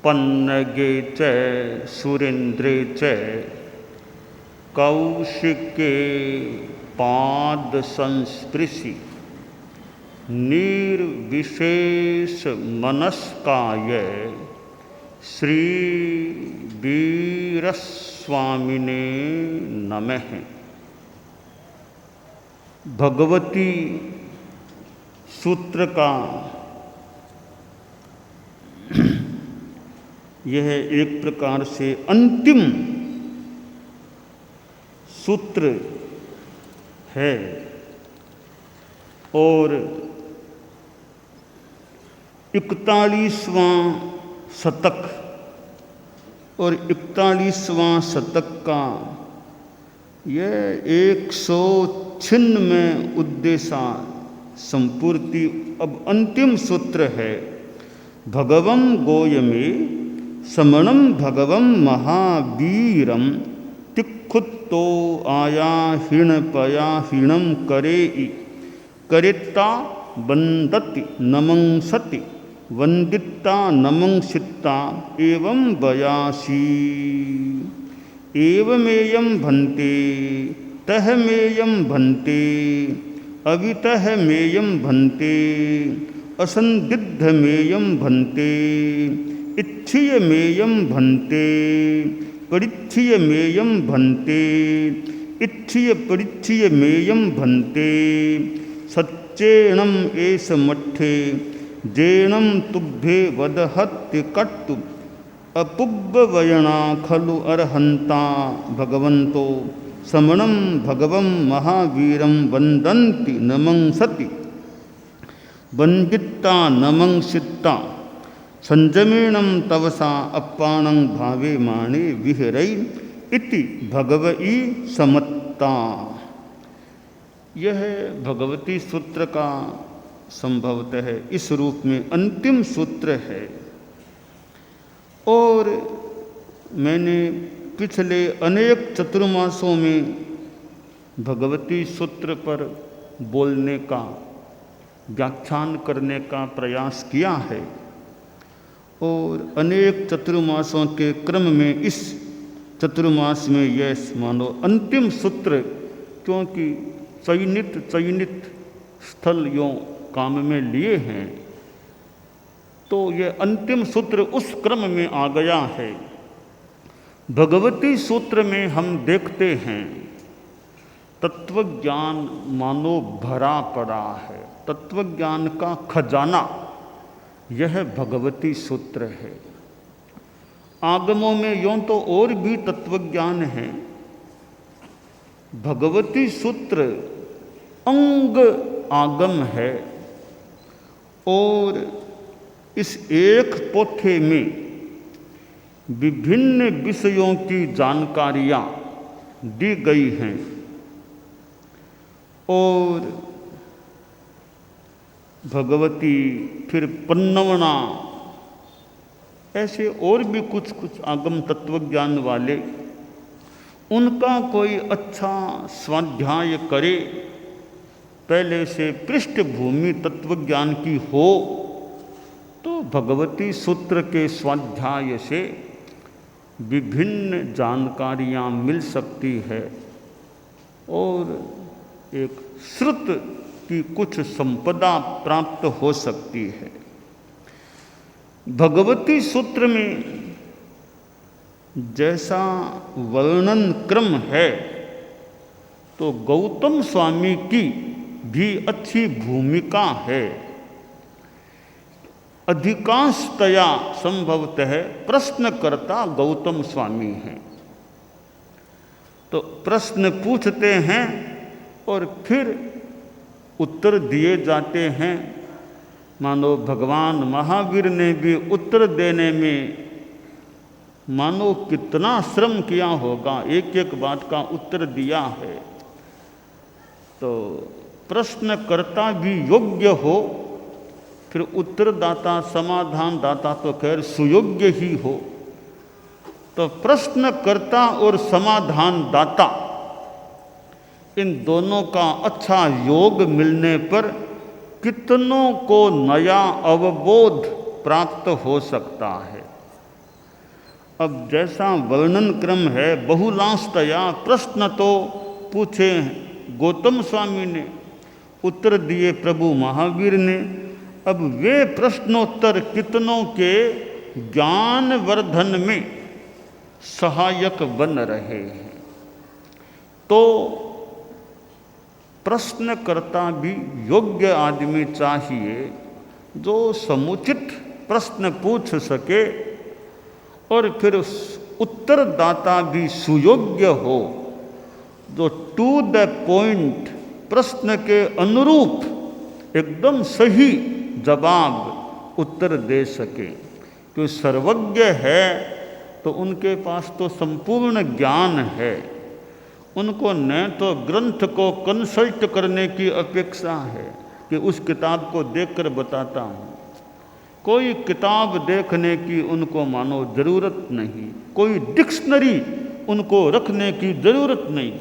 पन्नगे च सुरेन्द्रे च कौशिके पाद संस्पृशि निर्विशेष मनस्काय श्री वीरस्वामिने नमः। भगवती सूत्र का यह एक प्रकार से अंतिम सूत्र है और 41वां शतक और 41वां शतक का यह 196वें उद्देश्य संपूर्ति अब अंतिम सूत्र है। भगवं गोयमे समणं भगवं महावीरं तिक्षुत्तो आया हिणपया हिणं करेइ करेत्ता वन्दति नमंसति वन्दित्ता नमंसित्ता एवं बयासी एवमेयं भन्ते तहमेयं भन्ते अवितहमेयं भन्ते असंदिग्धमेयं भन्ते इच्छियमेयं भन्ते परिच्छियमेयं भन्ते इच्छिय परिच्छियमेयं भन्ते सच्चेणं एष मठ्ठे जेणं तुभ्ये वदहत्य कट्टु अपुब्बवयणा खलु अर्हन्ता भगवन्तो समणं भगवं महावीरं वन्दन्ति नमंसति वन्दित्ता नमंसित्ता संजमेणं तवसा अप्पाणं भावे माणे विहरै इति भगवई समत्ता। यह भगवती सूत्र का संभवतः इस रूप में अंतिम सूत्र है और मैंने पिछले अनेक चतुर्मासों में भगवती सूत्र पर बोलने का व्याख्यान करने का प्रयास किया है और अनेक चतुर्मासों के क्रम में इस चतुर्मास में यह मानो अंतिम सूत्र, क्योंकि चयनित स्थल यों काम में लिए हैं तो यह अंतिम सूत्र उस क्रम में आ गया है। भगवती सूत्र में हम देखते हैं तत्वज्ञान मानो भरा पड़ा है, तत्वज्ञान का खजाना यह भगवती सूत्र है। आगमों में यों तो और भी तत्वज्ञान है, भगवती सूत्र अंग आगम है और इस एक पोथे में विभिन्न विषयों की जानकारियाँ दी गई हैं और भगवती फिर पन्नवना ऐसे और भी कुछ आगम तत्वज्ञान वाले, उनका कोई अच्छा स्वाध्याय करे, पहले से पृष्ठभूमि तत्वज्ञान की हो तो भगवती सूत्र के स्वाध्याय से विभिन्न जानकारियाँ मिल सकती है और एक श्रुत की कुछ संपदा प्राप्त हो सकती है। भगवती सूत्र में जैसा वर्णन क्रम है तो गौतम स्वामी की भी अच्छी भूमिका है। अधिकांशतया संभवतः प्रश्नकर्ता गौतम स्वामी हैं, तो प्रश्न पूछते हैं और फिर उत्तर दिए जाते हैं। मानो भगवान महावीर ने भी उत्तर देने में मानो कितना श्रम किया होगा, एक एक बात का उत्तर दिया है। तो प्रश्नकर्ता भी योग्य हो, फिर उत्तरदाता समाधान दाता तो खैर सुयोग्य ही हो, तो प्रश्नकर्ता और समाधान दाता इन दोनों का अच्छा योग मिलने पर कितनों को नया अवबोध प्राप्त हो सकता है। अब जैसा वर्णन क्रम है, बहुलांशतया प्रश्न तो पूछे गौतम स्वामी ने, उत्तर दिए प्रभु महावीर ने। अब वे प्रश्नोत्तर कितनों के ज्ञान वर्धन में सहायक बन रहे हैं। तो प्रश्नकर्ता भी योग्य आदमी चाहिए, जो समुचित प्रश्न पूछ सके और फिर उत्तरदाता भी सुयोग्य हो, जो टू द पॉइंट प्रश्न के अनुरूप एकदम सही जवाब उत्तर दे सके। क्योंकि सर्वज्ञ है तो उनके पास तो संपूर्ण ज्ञान है, उनको न तो ग्रंथ को कंसल्ट करने की अपेक्षा है कि उस किताब को देखकर बताता हूँ, कोई किताब देखने की उनको मानो ज़रूरत नहीं, कोई डिक्शनरी उनको रखने की ज़रूरत नहीं।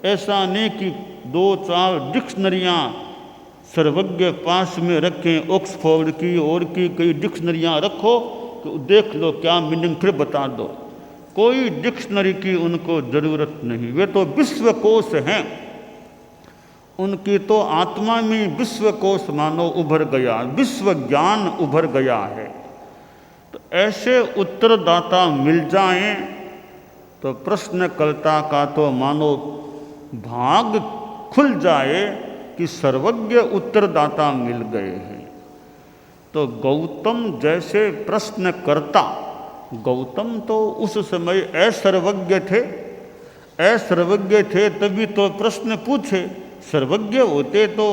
ऐसा नहीं कि 2-4 डिक्शनरियाँ सर्वज्ञ पास में रखें, ऑक्सफोर्ड की और की कई डिक्शनरियाँ रखो तो देख लो क्या मीनिंग, फिर बता दो। कोई डिक्शनरी की उनको ज़रूरत नहीं, वे तो विश्वकोश हैं। उनकी तो आत्मा में विश्वकोश मानो उभर गया, विश्व ज्ञान उभर गया है। तो ऐसे उत्तरदाता मिल जाएं तो प्रश्नकर्ता का तो मानो भाग खुल जाए कि सर्वज्ञ उत्तरदाता मिल गए हैं। तो गौतम जैसे प्रश्नकर्ता, गौतम तो उस समय असर्वज्ञ थे तभी तो प्रश्न पूछे। सर्वज्ञ होते तो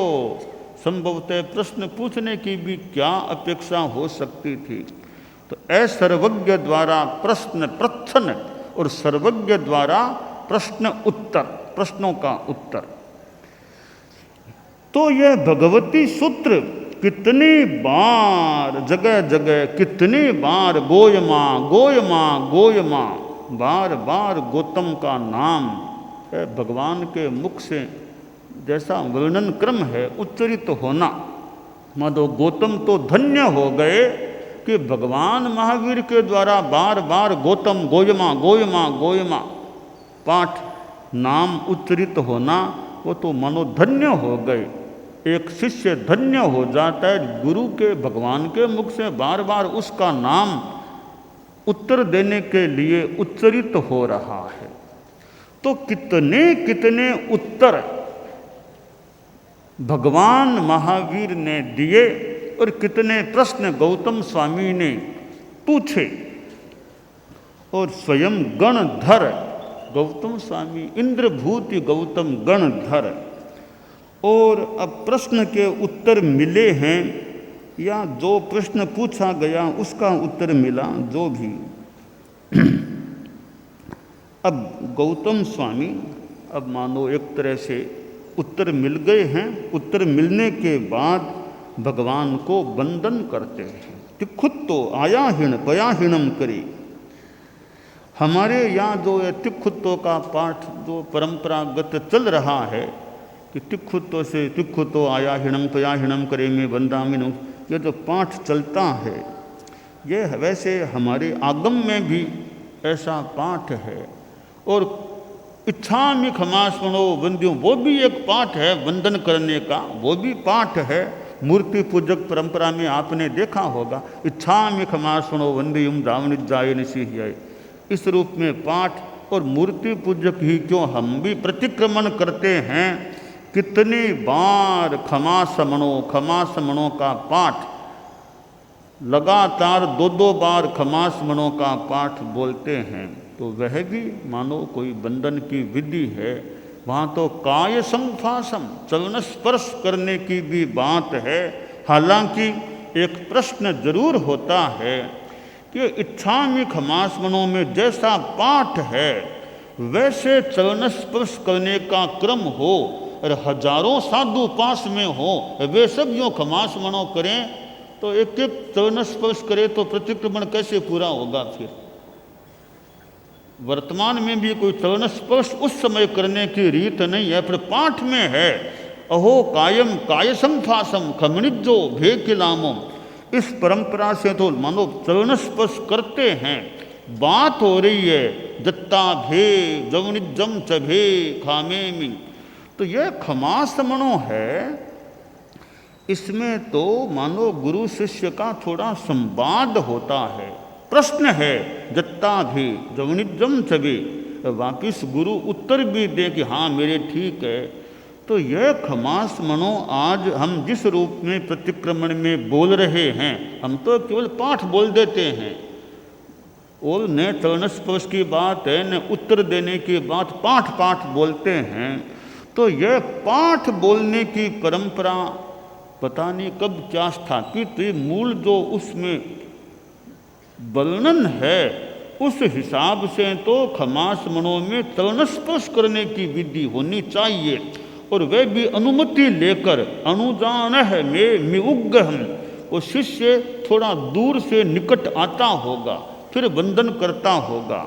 संभवतः प्रश्न पूछने की भी क्या अपेक्षा हो सकती थी। तो असर्वज्ञ द्वारा प्रश्न प्रश्न और सर्वज्ञ द्वारा प्रश्न उत्तर, प्रश्नों का उत्तर। तो यह भगवती सूत्र कितनी बार जगह जगह, कितनी बार गोयमा गोयमा गोयमा, बार बार गौतम का नाम भगवान के मुख से जैसा वर्णन क्रम है उच्चरित होना। माधो गौतम तो धन्य हो गए कि भगवान महावीर के द्वारा बार बार गौतम गोयमा गोयमा गोयमा पाठ नाम उच्चरित होना, वो तो मानो धन्य हो गए। एक शिष्य धन्य हो जाता है, गुरु के भगवान के मुख से बार बार उसका नाम उत्तर देने के लिए उच्चरित हो रहा है। तो कितने कितने उत्तर भगवान महावीर ने दिए और कितने प्रश्न गौतम स्वामी ने पूछे। और स्वयं गणधर गौतम स्वामी, इंद्रभूति गौतम गणधर। और अब प्रश्न के उत्तर मिले हैं या जो प्रश्न पूछा गया उसका उत्तर मिला, जो भी। अब गौतम स्वामी अब मानो एक तरह से उत्तर मिल गए हैं। उत्तर मिलने के बाद भगवान को वंदन करते हैं। तिक्खुत्तो आयाहीन पयाहीनम करी। हमारे यहाँ जो ये तिक्खुत्तो का पाठ जो परंपरागत चल रहा है कि तिक्खुत्तो से तिक्खुत्तो आयाहीनम पयाहीनम करे में वंदामिनो, ये जो पाठ चलता है ये वैसे हमारे आगम में भी ऐसा पाठ है। और इच्छामि खमास्मनो वंद्यो, वो भी एक पाठ है वंदन करने का, वो भी पाठ है। मूर्ति पूजक परंपरा में आपने देखा होगा, इच्छामि खमास्मनो वंद्यम दावनिजाय निशिह्याय, इस रूप में पाठ। और मूर्ति पूजक ही क्यों, हम भी प्रतिक्रमण करते हैं। कितनी बार खमासमणों का पाठ, लगातार 2-2 बार खमासमणों का पाठ बोलते हैं। तो वह भी मानो कोई बंधन की विधि है। वहाँ तो काय संफासम, चलन स्पर्श करने की भी बात है। हालांकि एक प्रश्न जरूर होता है कि इच्छामि खमासमणों में जैसा पाठ है वैसे चलन स्पर्श करने का क्रम हो और हजारों साधु पास में हो, वे सब यूँ खमासमणों करें तो एक एक चरण स्पर्श करे तो प्रतिक्रमण कैसे पूरा होगा। फिर वर्तमान में भी कोई चरण स्पर्श उस समय करने की रीत नहीं है, फिर पाठ में है अहो कायम काय संफासम खमनिजो भे किलामो। इस परंपरा से तो मानो चरण स्पर्श करते हैं। बात हो रही है दत्ता भे जवनिजम चभे खामे में। तो यह खमासमणो है, इसमें तो मानो गुरु शिष्य का थोड़ा संवाद होता है। प्रश्न है दत्ता भी जवनिजम चबे, वापिस गुरु उत्तर भी दे कि हाँ मेरे ठीक है। तो यह खमास मनो आज हम जिस रूप में प्रतिक्रमण में बोल रहे हैं, हम तो केवल पाठ बोल देते हैं, और न तर्णस्पर्श की बात है न उत्तर देने की बात, पाठ पाठ बोलते हैं। तो यह पाठ बोलने की परंपरा पता नहीं कब क्या स्थापित हुई, मूल जो उसमें वर्णन है उस हिसाब से तो खमास मनो में तर्णस्पर्श करने की विधि होनी चाहिए, और वह भी अनुमति लेकर। अनुजान है में उग्रहम, वो शिष्य थोड़ा दूर से निकट आता होगा, फिर वंदन करता होगा।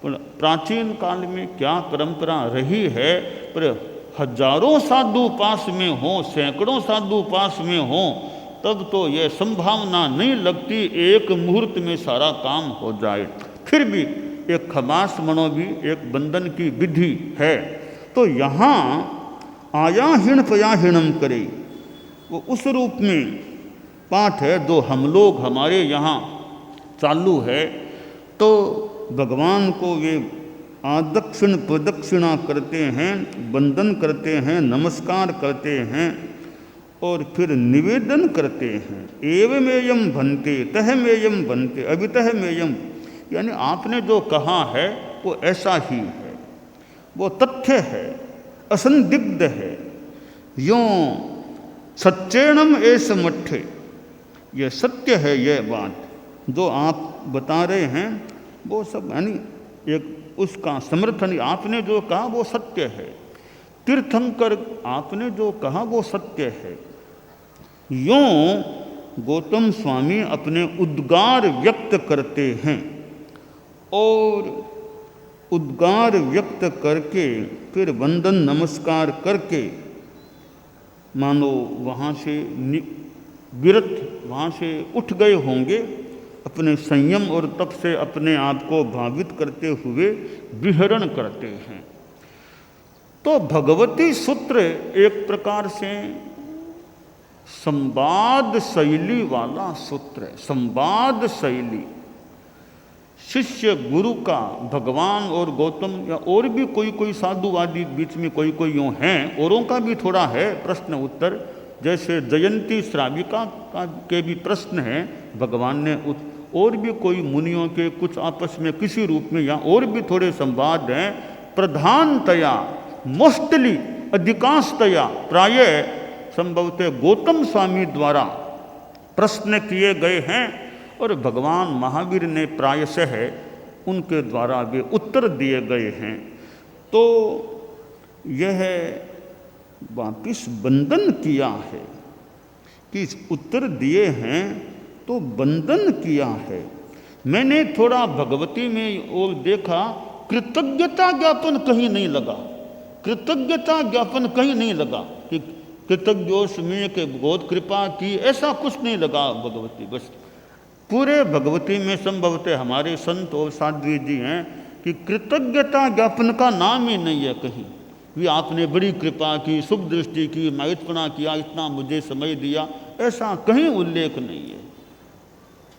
प्राचीन काल में क्या परंपरा रही है, पर हजारों साधु पास में हों, सैकड़ों साधु पास में हों, तब तो यह संभावना नहीं लगती एक मुहूर्त में सारा काम हो जाए। फिर भी एक खमास मनो भी एक बंधन की विधि है। तो यहाँ आयाहीण पयाहीणम करे, वो उस रूप में पाठ है जो हम लोग हमारे यहाँ चालू है। तो भगवान को वे आदक्षिण प्रदक्षिणा करते हैं, वंदन करते हैं, नमस्कार करते हैं, और फिर निवेदन करते हैं। एवमेयम भन्ते तहमेयम भन्ते अभितः मेयम, यानी आपने जो कहा है वो ऐसा ही है, वो तथ्य है, असंदिग्ध है। यों सच्चेणम एस मठ्ठे, ये सत्य है, यह बात जो आप बता रहे हैं वो सब, यानी एक उसका समर्थन, आपने जो कहा वो सत्य है। तीर्थंकर आपने जो कहा वो सत्य है। यों गौतम स्वामी अपने उद्गार व्यक्त करते हैं, और उद्गार व्यक्त करके फिर वंदन नमस्कार करके मानो वहाँ से विरत, वहाँ से उठ गए होंगे, अपने संयम और तप से अपने आप को भावित करते हुए विहरण करते हैं। तो भगवती सूत्र एक प्रकार से संवाद शैली वाला सूत्र है। संवाद शैली, शिष्य गुरु का, भगवान और गौतम, या और भी कोई कोई साधुवादी बीच में कोई कोई यूँ हैं, औरों का भी थोड़ा है प्रश्न उत्तर, जैसे जयंती श्राविका का के भी प्रश्न हैं, भगवान ने और भी कोई मुनियों के कुछ आपस में किसी रूप में, या और भी थोड़े संवाद हैं। प्रधानतया मोस्टली अधिकांशतया प्रायः संभवतः गौतम स्वामी द्वारा प्रश्न किए गए हैं, और भगवान महावीर ने प्रायशः उनके द्वारा वे उत्तर दिए गए हैं। तो यह वापिस बंधन किया है कि उत्तर दिए हैं तो बंधन किया है। मैंने थोड़ा भगवती में और देखा, कृतज्ञता ज्ञापन कहीं नहीं लगा, कृतज्ञता ज्ञापन कहीं नहीं लगा कि कृतज्ञोस्मि के बहुत कृपा की, ऐसा कुछ नहीं लगा भगवती। बस पूरे भगवती में संभवतः हमारे संत और साध्वी जी हैं कि कृतज्ञता ज्ञापन का नाम ही नहीं है कहीं भी। आपने बड़ी कृपा की, शुभ दृष्टि की, माइत्पना किया, इतना मुझे समय दिया, ऐसा कहीं उल्लेख नहीं है।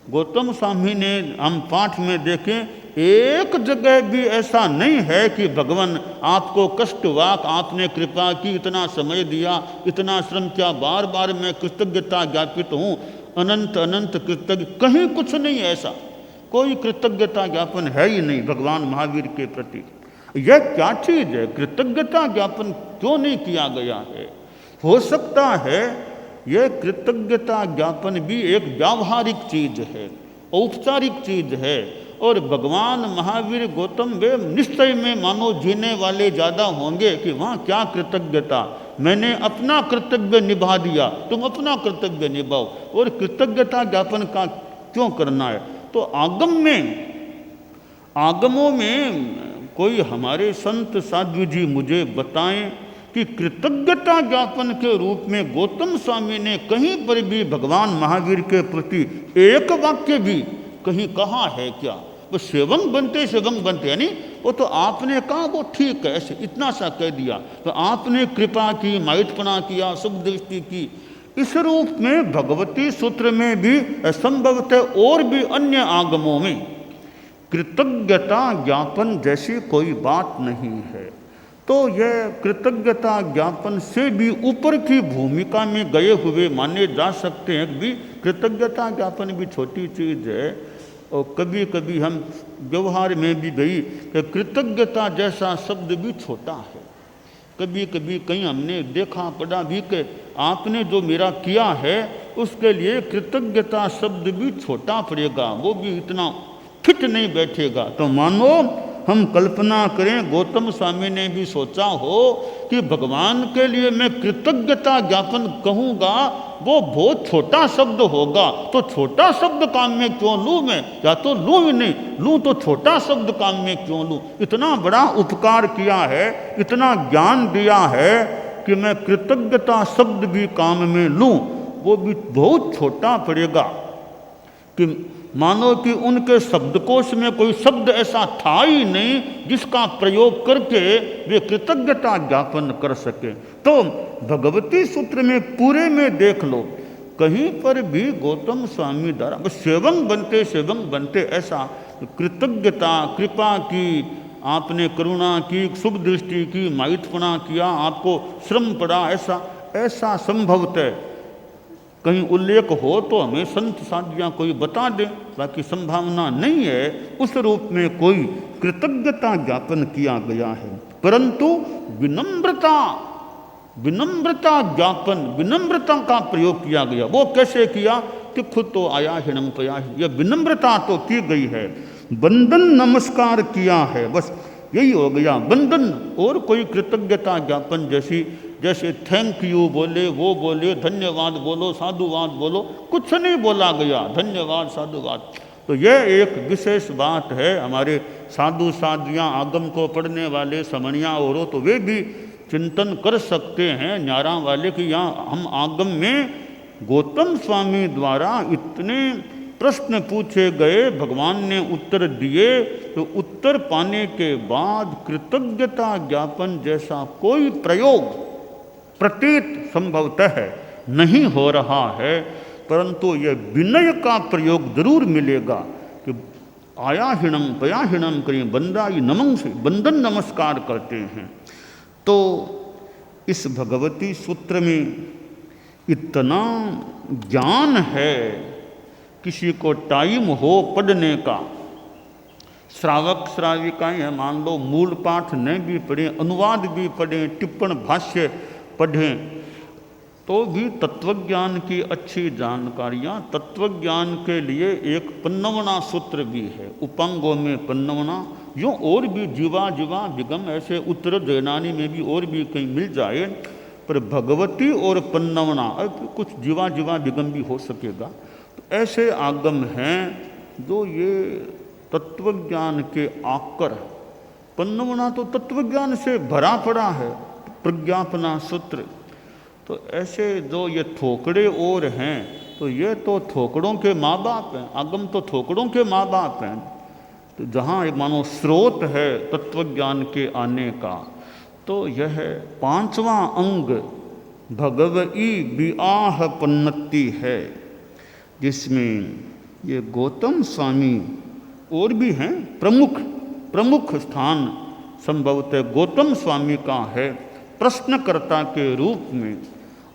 गौतम स्वामी ने हम पाठ में देखें, एक जगह भी ऐसा नहीं है कि भगवान आपको कष्ट हुआ, आपने कृपा की, इतना समय दिया, इतना श्रम किया, बार बार मैं कृतज्ञता ज्ञापित हूँ, अनंत अनंत कृतज्ञ, कहीं कुछ नहीं है ऐसा, कोई कृतज्ञता ज्ञापन है ही नहीं भगवान महावीर के प्रति। यह क्या चीज़ है? कृतज्ञता ज्ञापन क्यों नहीं किया गया है? हो सकता है यह कृतज्ञता ज्ञापन भी एक व्यावहारिक चीज़ है, औपचारिक चीज़ है, और भगवान महावीर गौतम वे निश्चय में मानो जीने वाले ज़्यादा होंगे कि वहाँ क्या कृतज्ञता, मैंने अपना कर्तव्य निभा दिया, तुम अपना कर्तव्य निभाओ, और कृतज्ञता ज्ञापन का क्यों करना है? तो आगमों में कोई हमारे संत साधु जी मुझे बताएं कि कृतज्ञता ज्ञापन के रूप में गौतम स्वामी ने कहीं पर भी भगवान महावीर के प्रति एक वाक्य भी कहीं कहा है क्या? वो सेवंग बनते यानी वो तो आपने कहा वो ठीक है, ऐसे इतना सा कह दिया, तो आपने कृपा की, माइटपना किया, शुभ दृष्टि की। इस रूप में भगवती सूत्र में भी संभवतः और भी अन्य आगमों में कृतज्ञता ज्ञापन जैसी कोई बात नहीं है। तो यह कृतज्ञता ज्ञापन से भी ऊपर की भूमिका में गए हुए माने जा सकते हैं भी। कृतज्ञता ज्ञापन भी छोटी चीज़ है, और कभी कभी हम व्यवहार में भी गई कि कृतज्ञता जैसा शब्द भी छोटा है। कभी कभी कहीं हमने देखा पढ़ा भी कि आपने जो मेरा किया है उसके लिए कृतज्ञता शब्द भी छोटा पड़ेगा, वो भी इतना फिट नहीं बैठेगा। तो मानो हम कल्पना करें गौतम स्वामी ने भी सोचा हो कि भगवान के लिए मैं कृतज्ञता ज्ञापन कहूँगा, वो बहुत छोटा शब्द होगा, तो छोटा शब्द काम में क्यों लूँ मैं, या तो लूँ ही नहीं, लूँ तो छोटा शब्द काम में क्यों लूँ। इतना बड़ा उपकार किया है, इतना ज्ञान दिया है कि मैं कृतज्ञता शब्द भी काम में लूँ, वो भी बहुत छोटा पड़ेगा। कि मानो कि उनके शब्दकोश में कोई शब्द ऐसा था ही नहीं जिसका प्रयोग करके वे कृतज्ञता ज्ञापन कर सके। तो भगवती सूत्र में पूरे में देख लो, कहीं पर भी गौतम स्वामी द्वारा सेवंग बनते ऐसा कृतज्ञता, कृपा की, आपने करुणा की, शुभ दृष्टि की, माइटपना किया, आपको श्रम पड़ा, ऐसा संभवतः कहीं उल्लेख हो तो हमें संत साधियाँ कोई बता दें, बाकी संभावना नहीं है उस रूप में कोई कृतज्ञता ज्ञापन किया गया है। परंतु विनम्रता ज्ञापन, विनम्रता का प्रयोग किया गया। वो कैसे किया कि खुद तो आया हिणम पया, यह विनम्रता तो की गई है। बंदन नमस्कार किया है, बस यही हो गया बंदन। और कोई कृतज्ञता ज्ञापन जैसे थैंक यू बोले, वो बोले, धन्यवाद बोलो, साधुवाद बोलो, कुछ नहीं बोला गया, धन्यवाद साधुवाद। तो यह एक विशेष बात है। हमारे साधु साधियाँ, आगम को पढ़ने वाले समणिया और हो तो वे भी चिंतन कर सकते हैं न्यारा वाले कि यहाँ हम आगम में गौतम स्वामी द्वारा इतने प्रश्न पूछे गए, भगवान ने उत्तर दिए, तो उत्तर पाने के बाद कृतज्ञता ज्ञापन जैसा कोई प्रयोग प्रतीत संभवतः नहीं हो रहा है। परंतु यह विनय का प्रयोग जरूर मिलेगा कि आया हिणम पया हिणम करें, बंदाई नमन से बंदन नमस्कार करते हैं। तो इस भगवती सूत्र में इतना ज्ञान है, किसी को टाइम हो पढ़ने का, श्रावक श्राविकाएँ हैं, मान लो मूल पाठ नहीं भी पढ़ें, अनुवाद भी पढ़ें, टिप्पण भाष्य पढ़ें, तो भी तत्वज्ञान की अच्छी जानकारियाँ। तत्वज्ञान के लिए एक 55वां सूत्र भी है, उपांगों में 55वां, यूँ और भी जीवा जीवा विगम, ऐसे उत्तर जैनानी में भी और भी कहीं मिल जाए, पर भगवती और 55वां, कुछ जीवा जीवा विगम भी हो सकेगा। तो ऐसे आगम हैं जो ये तत्वज्ञान के आकर, 55वां तो तत्वज्ञान से भरा पड़ा है, प्रज्ञापना सूत्र। तो ऐसे जो ये थोकड़े और हैं, तो ये तो थोकड़ों के माँ बाप हैं, आगम तो थोकड़ों के माँ बाप हैं। तो जहाँ मानो स्रोत है तत्वज्ञान के आने का, तो यह 5वां अंग भगवई विआह पन्नति है, जिसमें ये गौतम स्वामी और भी हैं, प्रमुख स्थान संभवतः गौतम स्वामी का है प्रश्नकर्ता के रूप में,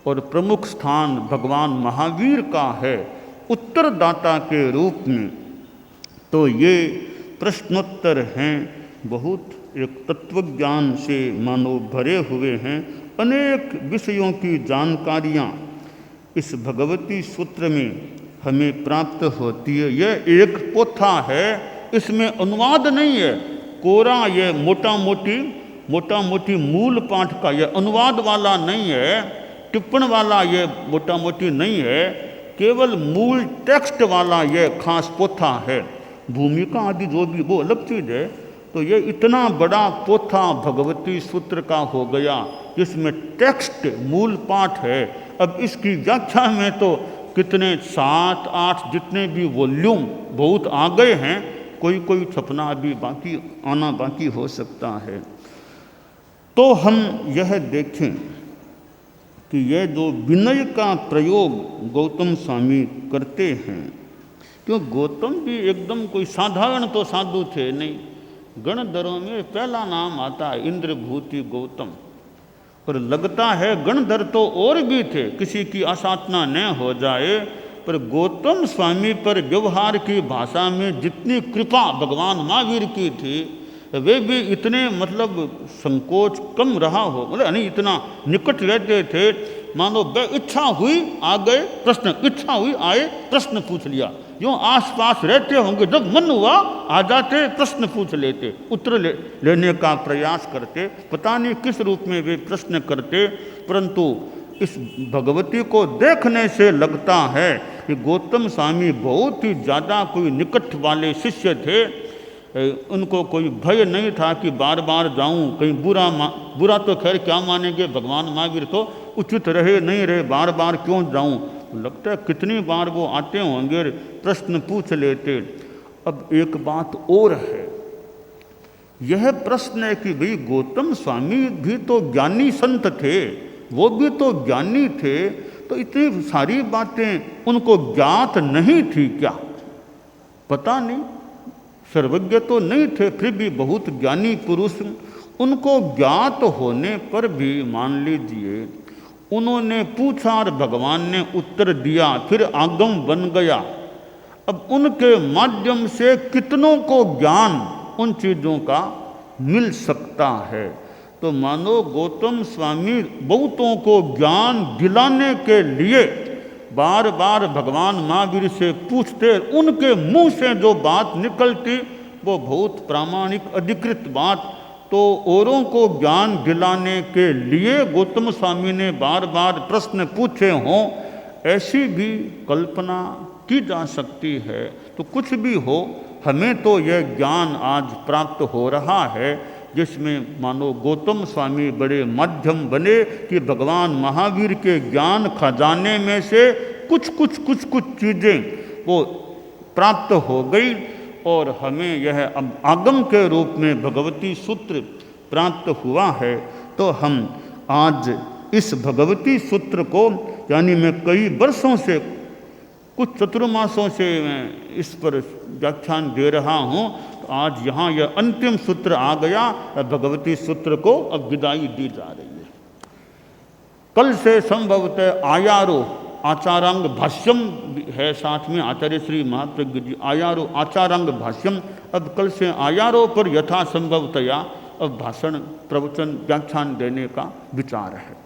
और प्रमुख स्थान भगवान महावीर का है उत्तरदाता के रूप में। तो ये प्रश्नोत्तर हैं, बहुत एक तत्वज्ञान से मानो भरे हुए हैं, अनेक विषयों की जानकारियाँ इस भगवती सूत्र में हमें प्राप्त होती है। यह एक पोथा है, इसमें अनुवाद नहीं है, कोरा ये मोटा मोटी मूल पाठ का यह अनुवाद वाला नहीं है, टिप्पण वाला ये मोटा मोटी नहीं है, केवल मूल टेक्स्ट वाला यह खास पोथा है। भूमिका आदि जो भी वो अलग चीज़ है। तो ये इतना बड़ा पोथा भगवती सूत्र का हो गया, जिसमें टेक्स्ट मूल पाठ है। अब इसकी व्याख्या में तो कितने 7-8 जितने भी वॉल्यूम बहुत आ गए हैं, कोई कोई सपना अभी बाकी आना बाकी हो सकता है। तो हम यह देखें कि यह जो विनय का प्रयोग गौतम स्वामी करते हैं, क्यों गौतम भी एकदम कोई साधारण तो साधु थे नहीं। गणधरों में पहला नाम आता है इंद्रभूति गौतम, पर लगता है गणधर तो और भी थे, किसी की आसाधना न हो जाए, पर गौतम स्वामी पर व्यवहार की भाषा में जितनी कृपा भगवान महावीर की थी, वे भी इतने मतलब संकोच कम रहा हो, मतलब नहीं इतना निकट रहते थे, मानो इच्छा हुई आ गए प्रश्न, इच्छा हुई आए प्रश्न पूछ लिया, यूँ आसपास रहते होंगे, जब मन हुआ आ जाते प्रश्न पूछ लेते, उत्तर लेने का प्रयास करते, पता नहीं किस रूप में वे प्रश्न करते, परंतु इस भगवती को देखने से लगता है कि गौतम स्वामी बहुत ही ज़्यादा कोई निकट वाले शिष्य थे। उनको कोई भय नहीं था कि बार बार जाऊं, कहीं बुरा तो खैर क्या मानेंगे, भगवान महावीर तो उचित रहे नहीं रहे, बार बार क्यों जाऊं। लगता है कितनी बार वो आते होंगे, प्रश्न पूछ लेते। अब एक बात और है, यह प्रश्न है कि भाई गौतम स्वामी भी तो ज्ञानी संत थे, वो भी तो ज्ञानी थे, तो इतनी सारी बातें उनको ज्ञात नहीं थी क्या? पता नहीं, सर्वज्ञ तो नहीं थे, फिर भी बहुत ज्ञानी पुरुष, उनको ज्ञात होने पर भी मान लीजिए उन्होंने पूछा और भगवान ने उत्तर दिया, फिर आगम बन गया। अब उनके माध्यम से कितनों को ज्ञान उन चीज़ों का मिल सकता है। तो मानो गौतम स्वामी बहुतों को ज्ञान दिलाने के लिए बार बार भगवान महावीर से पूछते, उनके मुंह से जो बात निकलती वो बहुत प्रामाणिक अधिकृत बात, तो औरों को ज्ञान दिलाने के लिए गौतम स्वामी ने बार बार प्रश्न पूछे हों, ऐसी भी कल्पना की जा सकती है। तो कुछ भी हो, हमें तो यह ज्ञान आज प्राप्त हो रहा है, जिसमें मानो गौतम स्वामी बड़े माध्यम बने कि भगवान महावीर के ज्ञान खजाने में से कुछ चीज़ें वो प्राप्त हो गई, और हमें यह अब आगम के रूप में भगवती सूत्र प्राप्त हुआ है। तो हम आज इस भगवती सूत्र को, यानी मैं कई वर्षों से, कुछ चतुर्मासों से मैं इस पर व्याख्यान दे रहा हूँ, तो आज यहाँ यह अंतिम सूत्र आ गया, भगवती सूत्र को अब विदाई दी जा रही है। कल से संभवतः आयारो आचारांग भाष्यम है, साथ में आचार्य श्री महाप्रज्ञ जी आयारो आचारांग भाष्यम। अब कल से आयारो पर यथासंभवतया अब भाषण प्रवचन व्याख्यान देने का विचार है।